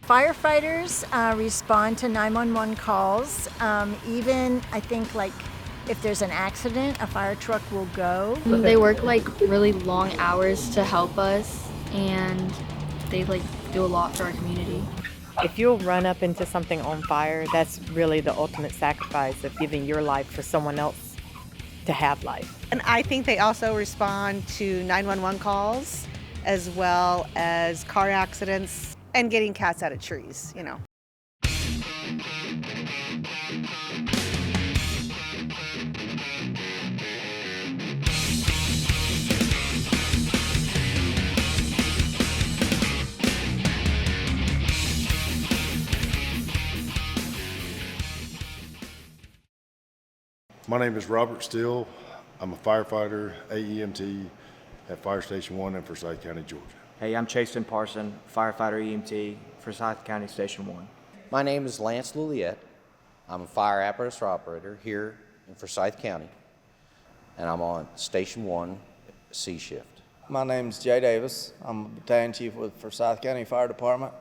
Firefighters respond to 911 calls. Even I think like if there's an accident, a fire truck will go. They work like really long hours to help us, and they like do a lot for our community. If you'll run up into something on fire, that's really the ultimate sacrifice of giving your life for someone else to have life. And I think they also respond to 911 calls as well as car accidents and getting cats out of trees, you know. My name is Robert Steele. I'm a firefighter, AEMT at Fire Station 1 in Forsyth County, Georgia. Hey, I'm Chasen Parson, firefighter EMT, Forsyth County Station 1. My name is Lance Luliette. I'm a fire apparatus operator here in Forsyth County, and I'm on Station 1 C shift. My name's Jay Davis. I'm a battalion chief with Forsyth County Fire Department.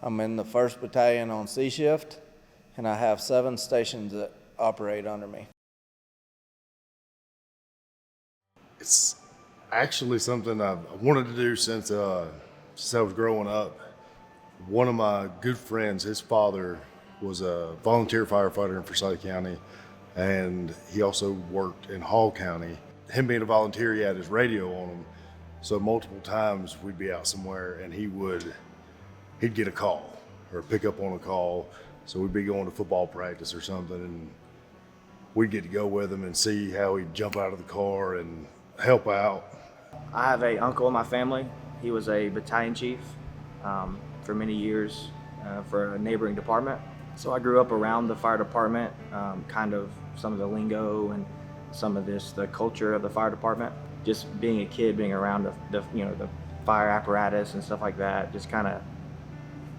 I'm in the 1st Battalion on C shift, and I have 7 stations that operate under me. It's actually something I've wanted to do since I was growing up. One of my good friends, his father was a volunteer firefighter in Forsyth County, and he also worked in Hall County. Him being a volunteer, he had his radio on him, so multiple times we'd be out somewhere and he'd get a call or pick up on a call. So we'd be going to football practice or something, and we'd get to go with him and see how he'd jump out of the car and help out. I have an uncle in my family. He was a battalion chief for many years for a neighboring department. So I grew up around the fire department, kind of some of the lingo and some of the culture of the fire department. Just being a kid, being around the fire apparatus and stuff like that, just kind of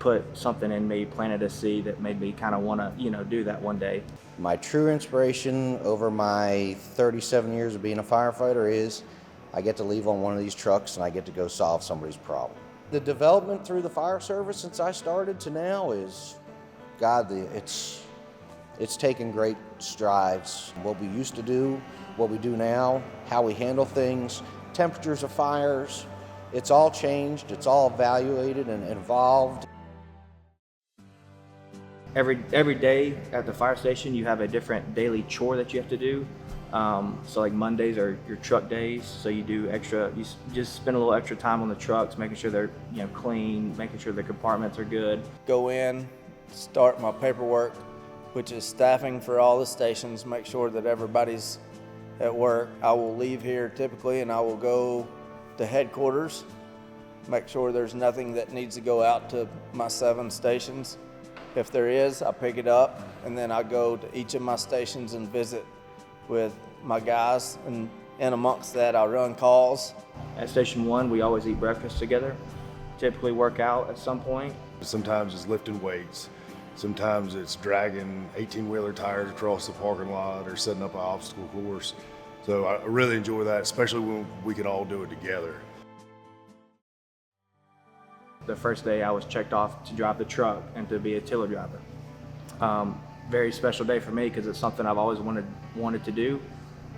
put something in me, planted a seed that made me kind of want to, do that one day. My true inspiration over my 37 years of being a firefighter is I get to leave on one of these trucks and I get to go solve somebody's problem. The development through the fire service since I started to now is, it's taken great strides. What we used to do, what we do now, how we handle things, temperatures of fires, it's all changed, it's all evaluated and evolved. Every day at the fire station, you have a different daily chore that you have to do. So like Mondays are your truck days. So you just spend a little extra time on the trucks, making sure they're clean, making sure the compartments are good. Go in, start my paperwork, which is staffing for all the stations, make sure that everybody's at work. I will leave here typically and I will go to headquarters, make sure there's nothing that needs to go out to my 7 stations. If there is, I pick it up, and then I go to each of my stations and visit with my guys, and in amongst that, I run calls. At Station 1, we always eat breakfast together, typically work out at some point. Sometimes it's lifting weights. Sometimes it's dragging 18-wheeler tires across the parking lot or setting up an obstacle course. So I really enjoy that, especially when we can all do it together. The first day I was checked off to drive the truck and to be a tiller driver. Very special day for me because it's something I've always wanted to do,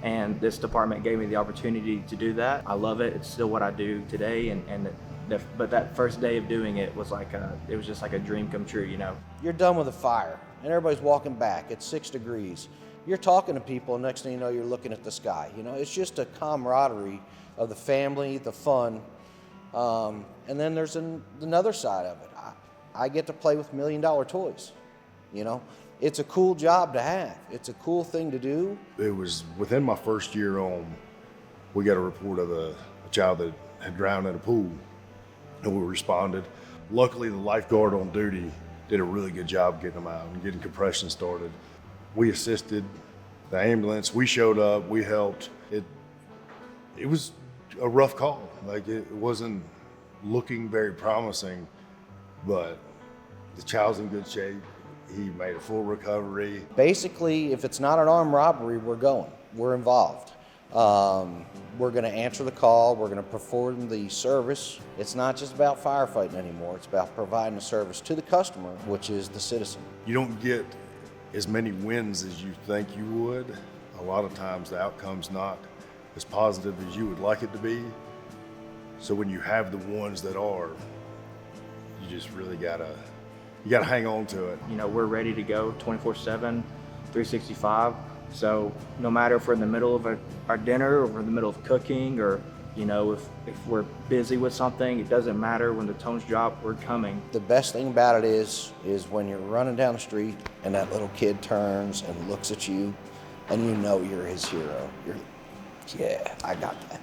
and this department gave me the opportunity to do that. I love it. It's still what I do today, but that first day of doing it was it was just like a dream come true, You're done with a fire and everybody's walking back. It's 6 degrees. You're talking to people, and next thing you know, you're looking at the sky. It's just a camaraderie of the family, the fun. And then there's another side of it. I get to play with $1 million toys. It's a cool job to have. It's a cool thing to do. It was within my first year on, we got a report of a child that had drowned in a pool, and we responded. Luckily, the lifeguard on duty did a really good job getting them out and getting compression started. We assisted the ambulance. We showed up. We helped. It was a rough call. It wasn't looking very promising, but the child's in good shape. He made a full recovery. Basically, if it's not an armed robbery, we're involved. We're going to answer the call. We're going to perform the service. It's not just about firefighting anymore. It's about providing a service to the customer, which is the citizen. You don't get as many wins as you think you would. A lot of times the outcome's not as positive as you would like it to be. So when you have the ones that are, you just really gotta hang on to it. You know, we're ready to go 24/7, 365. So no matter if we're in the middle of our dinner, or we're in the middle of cooking, or you know, if we're busy with something, it doesn't matter. When the tones drop, we're coming. The best thing about it is when you're running down the street and that little kid turns and looks at you and you know you're his hero. Yeah, I got that.